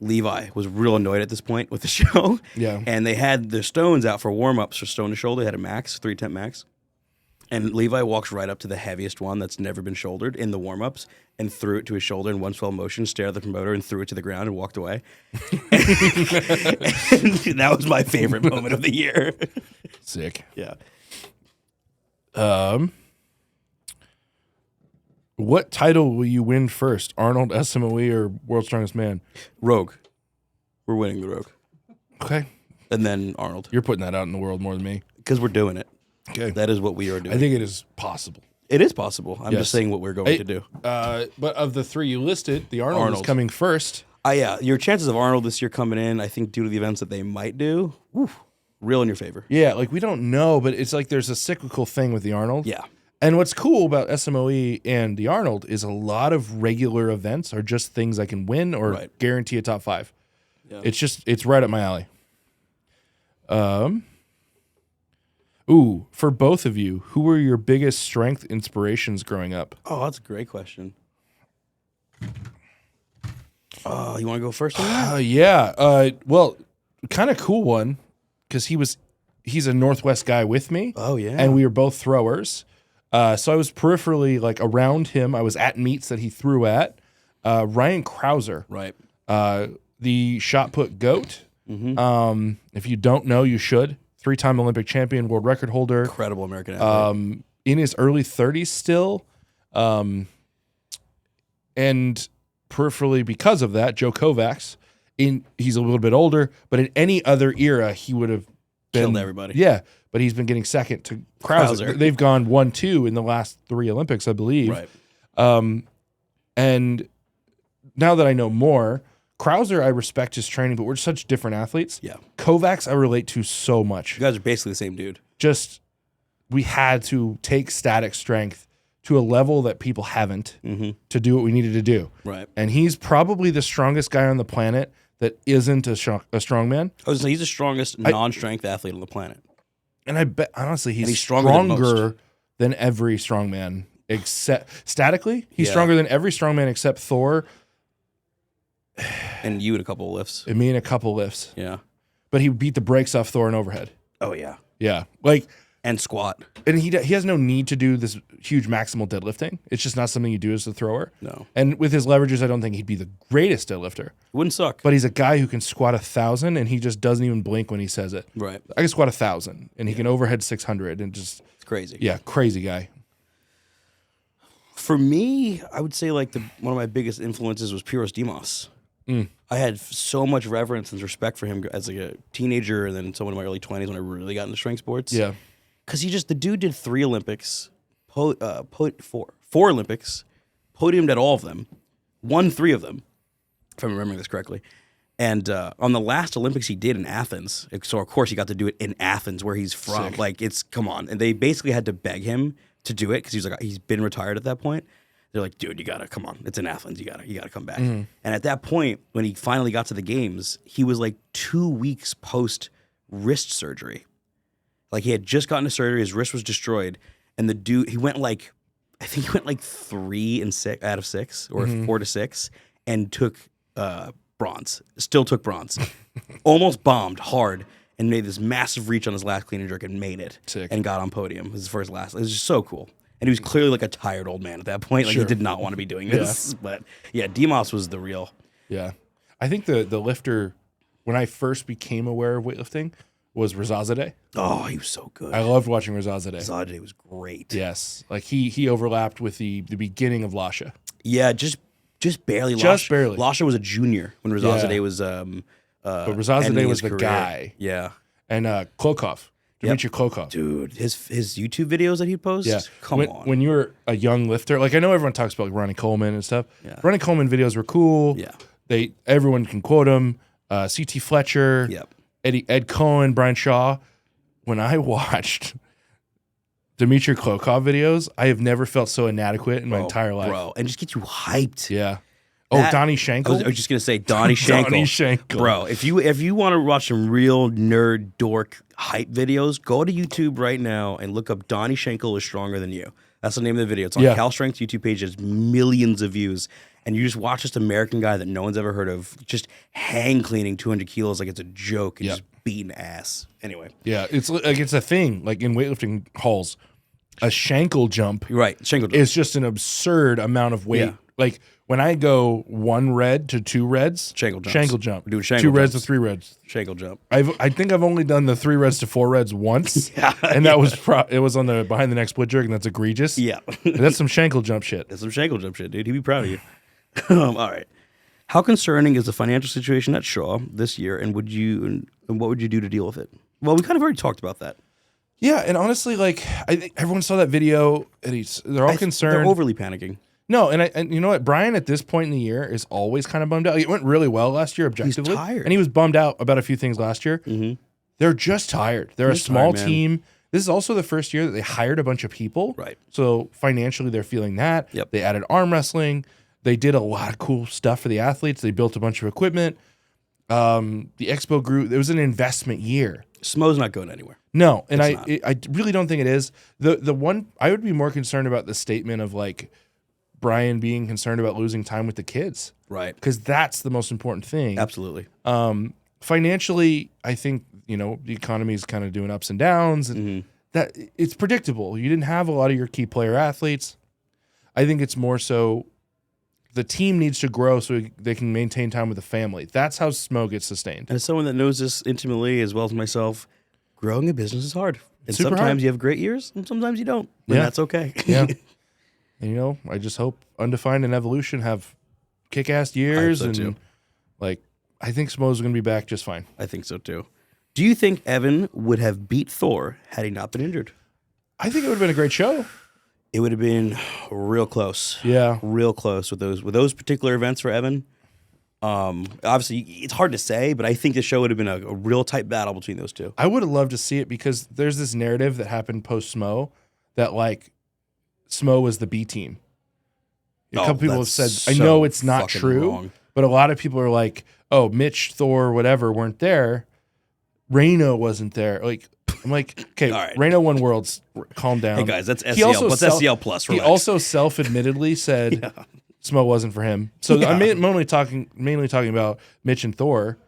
Levi was real annoyed at this point with the show. Yeah. And they had the stones out for warm-ups for stone to shoulder. They had a max, 3 temp max. And Levi walks right up to the heaviest one that's never been shouldered in the warm-ups and threw it to his shoulder in one swell motion, stared at the promoter, and threw it to the ground and walked away. And that was my favorite moment of the year. Sick. Yeah. What title will you win first? Arnold, SMOE, or World's Strongest Man? Rogue. We're winning the Rogue. Okay. And then Arnold. You're putting that out in the world more than me. Because we're doing it. Okay. That is what we are doing. I think it is possible. it is possible. I'm Yes. just saying what we're going to do. But of the three you listed, the Arnold is Arnold. coming first. Yeah, your chances of Arnold this year coming in, I think, due to the events that they might do, real in your favor. Yeah, like we don't know, but it's like there's a cyclical thing with the Arnold. Yeah. And what's cool about SMOE and the Arnold is a lot of regular events are just things I can win or guarantee a top 5. Yeah. It's right up my alley. For both of you, who were your biggest strength inspirations growing up? Oh, that's a great question. You want to go first on that? Yeah. Well, kind of cool one because he's a Northwest guy with me. Oh, yeah. And we were both throwers. So I was peripherally like around him. I was at meets that he threw at. Ryan Krauser, Right. the shot put GOAT. Mm-hmm. If you don't know, you should. 3-time Olympic champion, world record holder. Incredible American athlete. In his early 30s still. And peripherally because of that, Joe Kovacs, he's a little bit older, but in any other era, he would have Killed everybody. Yeah, but he's been getting second to Krauser. They've gone 1-2 in the last 3 Olympics, I believe. Right. And now that I know more, Krauser, I respect his training, but we're such different athletes. Yeah. Kovacs, I relate to so much. You guys are basically the same dude. Just, we had to take static strength to a level that people haven't to do what we needed to do. Right. And he's probably the strongest guy on the planet that isn't a strongman. I was gonna say, he's the strongest non-strength athlete on the planet. And I bet, honestly, he's stronger than most. than every strongman, except statically. He's Yeah. stronger than every strongman except Thor And you in a couple of lifts. and me in a couple lifts. Yeah. But he beat the brakes off Thor in overhead. Oh, yeah. Yeah. Like, And squat. and he has no need to do this huge maximal deadlifting. It's just not something you do as a thrower. No. And with his leverages, I don't think he'd be the greatest deadlifter. Wouldn't suck. But he's a guy who can squat 1,000 and he just doesn't even blink when he says it. Right. I can squat 1,000 and he can overhead 600 and just, It's crazy. yeah, crazy guy. For me, I would say like one of my biggest influences was Piros Demos. I had so much reverence and respect for him as like a teenager and then someone in my early 20s when I really got into strength sports. Yeah. Because the dude did 3 Olympics, 4 Olympics, podiumed at all of them, won 3 of them, if I'm remembering this correctly. And on the last Olympics he did in Athens, so of course he got to do it in Athens where he's from. Sick. Like, come on. And they basically had to beg him to do it because he's been retired at that point. They're like, dude, you gotta come on. It's in Athens. You gotta come back. And at that point, when he finally got to the games, he was like 2 weeks post wrist surgery. Like he had just gotten to surgery, his wrist was destroyed, and the dude he went like 3 and 6 out of 6 or 4 to 6, and took bronze. Still took bronze. Almost bombed hard and made this massive reach on his last clean and jerk and made it. Sick. And got on podium. It was his first last. It was just so cool. And he was clearly like a tired old man at that point. Like Sure. he did not want to be doing this. But yeah, Demos was the real. Yeah. I think the lifter, when I first became aware of weightlifting, was Razazadeh. Oh, he was so good. I loved watching Razazadeh. Zade was great. Yes. Like he overlapped with the beginning of Lasha. Yeah, just barely. Just barely. Lasha was a junior when Razazadeh Yeah. was But Razazadeh ending was his the career. guy. Yeah. And Klokov. Dmitry Klokov. Dude, his YouTube videos that he posts. Yeah. Come on. When you were a young lifter, like I know everyone talks about like Ronnie Coleman and stuff. Yeah. Ronnie Coleman videos were cool. Yeah. Everyone can quote him. CT Fletcher. Yep. Ed Cohen, Brian Shaw. When I watched Dmitry Klokov videos, I have never felt so inadequate in my entire life. Bro, and just get you hyped. Yeah. That- Donnie Schenkel. I was just gonna say Donnie Schenkel. Donnie Schenkel. Bro, if you want to watch some real nerd dork hype videos, go to YouTube right now and look up Donnie Schenkel is stronger than you. That's the name of the video. It's on Yeah. Cal Strength's YouTube page. It's millions of views. And you just watch this American guy that no one's ever heard of just hang cleaning 200 kilos like it's a joke and Yep. just beating ass. Anyway. Yeah, it's like it's a thing. Like in weightlifting halls, a Schenkel jump You're right. Schenkel. is just an absurd amount of weight. Yeah. Like when I go 1 red to 2 reds, Schenkel jumps. Schenkel jump. We're doing Schenkel 2 reds to jumps. 3 reds. Schenkel jump. I think I've only done the 3 reds to 4 reds once, and that was it was on the behind the neck split jerk, and that's egregious. Yeah. That's some Schenkel jump shit. That's some Schenkel jump shit, dude. He'd be proud of you. All right. How concerning is the financial situation at Shaw this year, and what would you do to deal with it? Well, we kind of already talked about that. Yeah, and honestly, like I think everyone saw that video, and they're all concerned. They're overly panicking. No, and you know what? Brian at this point in the year is always kind of bummed out. It went really well last year objectively. He's tired. And he was bummed out about a few things last year. Mm-hmm. They're just tired. They're He's a small tired, man. team. This is also the first year that they hired a bunch of people. Right. So financially they're feeling that. Yep. They added arm wrestling. They did a lot of cool stuff for the athletes. They built a bunch of equipment. The expo grew. It was an investment year. Smo's not going anywhere. No, and It's I really don't think it is. The one I would be more concerned about the statement of like Brian being concerned about losing time with the kids, Right. because that's the most important thing. Absolutely. Financially, I think the economy is kind of doing ups and downs, and that it's predictable. You didn't have a lot of your key player athletes. I think it's more so the team needs to grow so they can maintain time with the family. That's how Smo gets sustained. As someone that knows this intimately as well as myself, growing a business is hard. And Super sometimes hard. you have great years, and sometimes you don't. And Yeah. that's okay. Yeah. And I just hope Undefined and Evolution have kick-ass years, so and too. like I think Smo's going to be back just fine. I think so too. Do you think Evan would have beat Thor had he not been injured? I think it would have been a great show. It would have been real close. Yeah. Real close with those particular events for Evan. Obviously, it's hard to say, but I think the show would have been a real tight battle between those two. I would have loved to see it because there's this narrative that happened post Smo that like Smo was the B team. A couple people have said, I know it's not fucking true, wrong. but a lot of people are like, oh, Mitch, Thor, whatever weren't there. Reno wasn't there. Like, I'm like, okay, All right. Reno won Worlds. Calm down. Hey guys, that's He also SCL. That's SCL plus. He Relax. also self-admittedly said Smo wasn't for him. So I'm mainly talking about Mitch and Thor.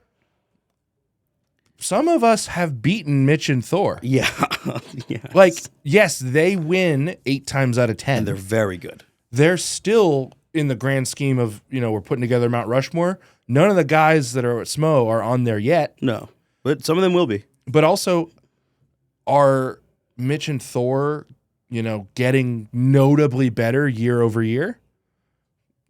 Some of us have beaten Mitch and Thor. Yeah. Yeah. Like, yes, they win 8 times out of 10. And they're very good. They're still in the grand scheme of, we're putting together Mount Rushmore. None of the guys that are at Smo are on there yet. No, but some of them will be. But also, are Mitch and Thor, getting notably better year over year?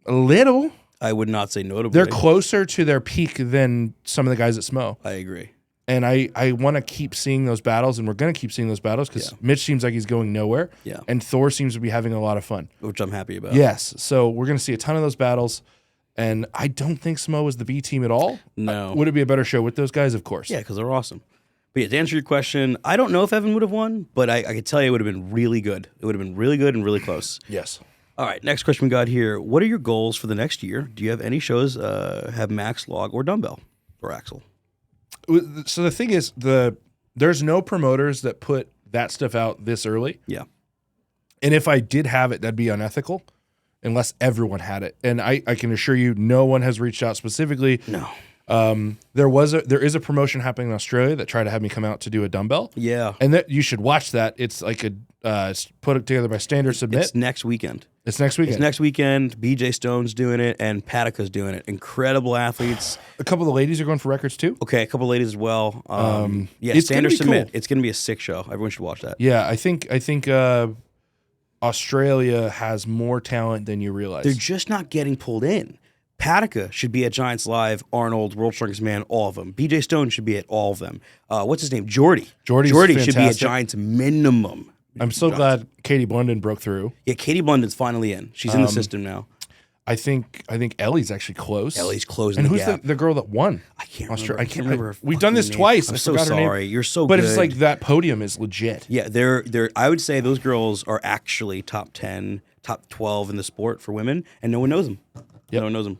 A little. I would not say notably. They're closer to their peak than some of the guys at Smo. I agree. And I want to keep seeing those battles, and we're going to keep seeing those battles because Mitch seems like he's going nowhere. Yeah. And Thor seems to be having a lot of fun. Which I'm happy about. Yes. So we're going to see a ton of those battles. And I don't think Smo is the B team at all. No. Would it be a better show with those guys? Of course. Yeah, because they're awesome. But yeah, to answer your question, I don't know if Evan would have won, but I could tell you it would have been really good. It would have been really good and really close. Yes. All right, next question we got here. What are your goals for the next year? Do you have any shows have max, log, or dumbbell or axle? So the thing is, there's no promoters that put that stuff out this early. Yeah. And if I did have it, that'd be unethical unless everyone had it. And I can assure you, no one has reached out specifically. No. There is a promotion happening in Australia that tried to have me come out to do a dumbbell. Yeah. And that you should watch that. It's like it's put it together by Standard Submit. It's next weekend. It's next weekend. It's next weekend. BJ Stone's doing it, and Patica's doing it. Incredible athletes. A couple of the ladies are going for records too. Okay, a couple ladies as well. Yeah, it's Standard gonna be Submit. cool. It's going to be a sick show. Everyone should watch that. Yeah, I think Australia has more talent than you realize. They're just not getting pulled in. Patica should be at Giants Live, Arnold, World Strongest Man, all of them. BJ Stone should be at all of them. What's his name? Jordy. Jordy should be at fantastic. Giants minimum. I'm so glad Katie Blunden broke through. Yeah, Katie Blunden's finally in. She's in the system now. I think Ellie's actually close. Ellie's closing And the who's gap. the girl that won? I can't Austria- remember. I can't remember. her We've done this fucking name. twice. I'm I so forgot her name. sorry. You're so But good. it's like that podium is legit. Yeah, they're. I would say those girls are actually top 10, top 12 in the sport for women, and no one knows them. No one knows them.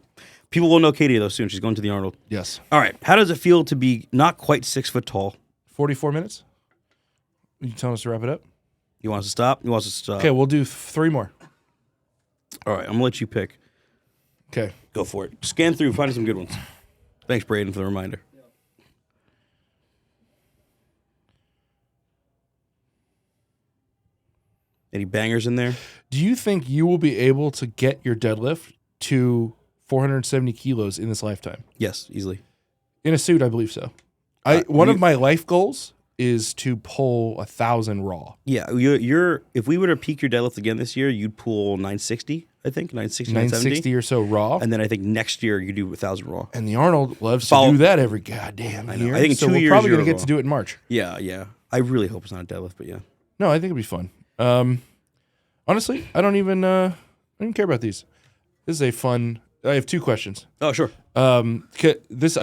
People will know Katie though soon. She's going to the Arnold. Yes. All right. How does it feel to be not quite 6 foot tall? 44 minutes? You telling us to wrap it up? You want us to stop? You want us to stop? Okay, we'll do 3 more. All right. I'm gonna let you pick. Okay. Go for it. Scan through. Find some good ones. Thanks, Braden, for the reminder. Any bangers in there? Do you think you will be able to get your deadlift to 470 kilos in this lifetime? Yes, easily. In a suit, I believe so. One of my life goals is to pull 1,000 raw. Yeah, you're. If we were to peak your deadlift again this year, you'd pull 960. I think 960, 960 or so raw. and then I think next year you do 1,000 raw. And the Arnold loves Follow- to do that every goddamn year. I think in so 2 we're years probably going you're to get raw. to do it in March. Yeah, yeah. I really hope it's not a deadlift, but yeah. No, I think it'd be fun. Honestly, I don't even care about these. This is a fun. I have 2 questions. Oh, sure. I'm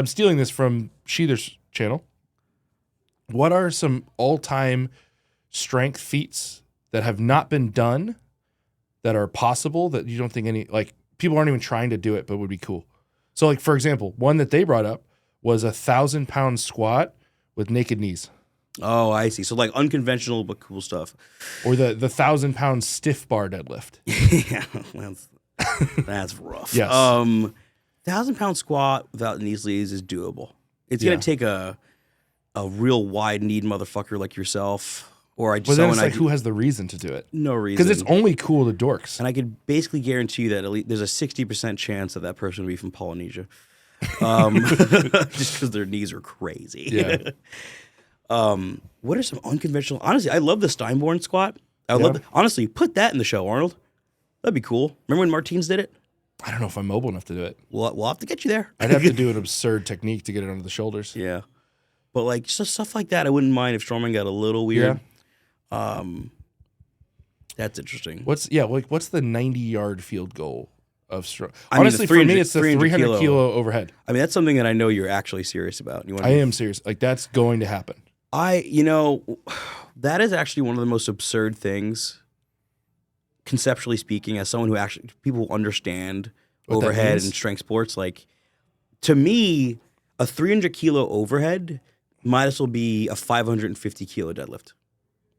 stealing this from Sheether's channel. What are some all-time strength feats that have not been done that are possible that you don't think any like people aren't even trying to do it but would be cool? So like for example, one that they brought up was 1,000-pound squat with naked knees. Oh, I see. So like unconventional but cool stuff. Or the 1,000-pound stiff bar deadlift. Yeah, that's rough. Yes. 1,000-pound squat without knee sleeves is doable. It's gonna take a real wide-kneed motherfucker like yourself, or I just But then it's someone like who has the reason to do it? no reason Because it's only cool to dorks. and I could basically guarantee you that at least there's a 60% chance that person would be from Polynesia, just because their knees are crazy. Yeah. What are some unconventional? Honestly, I love the Steinborn squat. I would love. Honestly, put that in the show, Arnold. That'd be cool. Remember when Martins did it? I don't know if I'm mobile enough to do it. We'll have to get you there. I'd have to do an absurd technique to get it under the shoulders. Yeah, but like just stuff like that, I wouldn't mind if Strongman got a little weird. That's interesting. What's the 90-yard field goal of strong? I mean, Honestly, the for me, it's the 300 300 kilo overhead. I mean, that's something that I know you're actually serious about. You want? I am serious. Like that's going to happen. That is actually one of the most absurd things, conceptually speaking, as someone who actually people understand What that overhead means? and strength sports. Like, to me, a 300 kilo overhead might as well be a 550 kilo deadlift.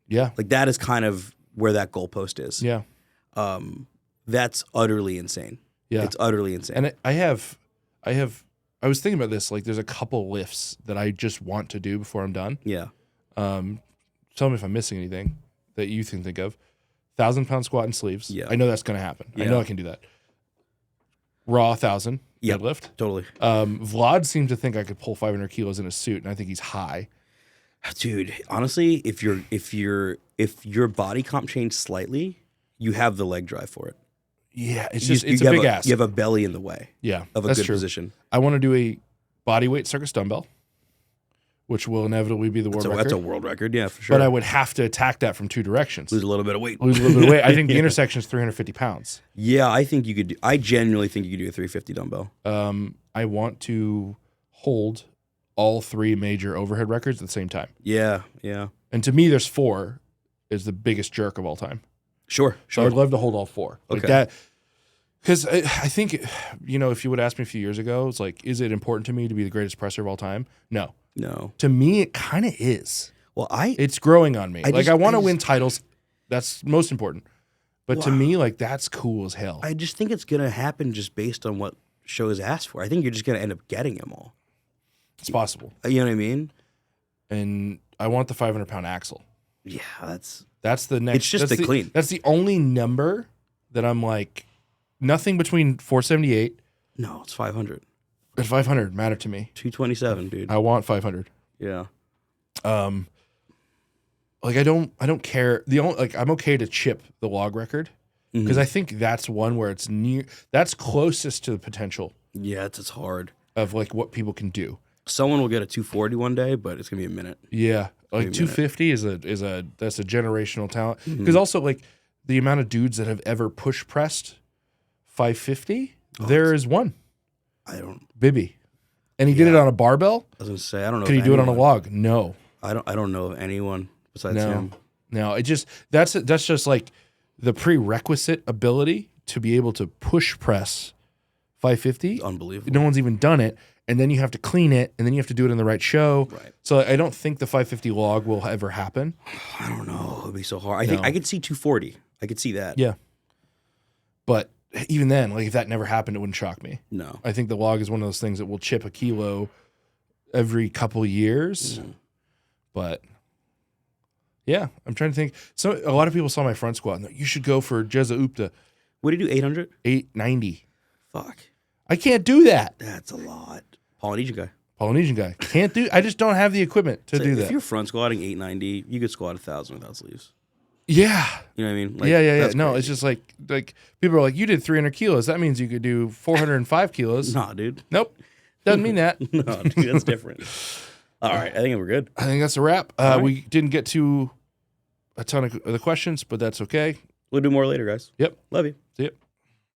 Yeah. Like that is kind of where that goalpost is. Yeah. That's utterly insane. Yeah. It's utterly insane. And I was thinking about this. Like, there's a couple lifts that I just want to do before I'm done. Yeah. Tell me if I'm missing anything that you can think of. 1,000-pound squat and sleeves. Yeah. I know that's going to happen. I Yeah. know I can do that. Raw 1,000 Yep. deadlift. Totally. Vlad seemed to think I could pull 500 kilos in a suit, and I think he's high. Dude, honestly, if your body comp changed slightly, you have the leg drive for it. Yeah, it's You just just- it's you a have big ass. You have a belly in the way Yeah, of a that's good true. position. I want to do a bodyweight circus dumbbell, which will inevitably be the world So record. that's a world record, yeah, for sure. But I would have to attack that from 2 directions. lose a little bit of weight. Lose a little bit of weight. I think the intersection is 350 pounds. Yeah, I think you could. I genuinely think you could do a 350 dumbbell. I want to hold all 3 major overhead records at the same time. Yeah, yeah, And to me, there's 4 is the biggest jerk of all time. sure, So I'd love to hold all 4. Like Okay. that. Because I think, if you would ask me a few years ago, it's like, is it important to me to be the greatest presser of all time? No. no. To me, it kind of is. Well, It's growing on me. I I want to just- win titles. That's most important. But to Wow. me, like, that's cool as hell. I just think it's gonna happen just based on what shows asked for. I think you're just gonna end up getting them all. It's possible. You know what I mean? And I want the 500-pound axle. Yeah, that's That's the next. It's just that's the clean. That's the only number that I'm like, nothing between 478 no, it's 500, and 500 matter to me. 227, dude. I want 500. Yeah, Like I don't care. I'm okay to chip the log record because I think that's one where it's that's closest to the potential yeah, it's hard. of like what people can do. Someone will get a 240 one day, but it's gonna be a minute. Yeah, like Wait a 250 is that's a generational talent because also like the amount of dudes that have ever push pressed 550, there is one, I don't. Bibby, and he did it on a barbell. I was gonna say I don't know. Could he if do it on a anyone- log? No, I don't know of anyone besides no, him. no. It just that's just like the prerequisite ability to be able to push press 550. Unbelievable. No one's even done it, and then you have to clean it, and then you have to do it in the right show. Right. So I don't think the 550 log will ever happen. I don't know. It'd be so hard. I think No. I could see 240. I could see that. Yeah. But even then, like if that never happened, it wouldn't shock me. No. I think the log is one of those things that will chip a kilo every couple years. But yeah, I'm trying to think. So a lot of people saw my front squat and they're like, you should go for Jeza Upta What do you do? 800? 890. Fuck. I can't do that. That's a lot. Polynesian guy. Polynesian guy. Can't do I just don't have the equipment to So do if that. you're front squatting 890, you could squat 1,000 without sleeves. Yeah. You know what I mean? Like, Yeah. that's No, crazy. it's just like people are like, you did 300 kilos. That means you could do 405 kilos. Nah, dude. Nope. Doesn't mean that. No, dude, that's different. All right, I think we're good. I think that's a wrap. right. We didn't get to a ton of the questions, but that's okay. We'll do more later, guys. Yep. Love you.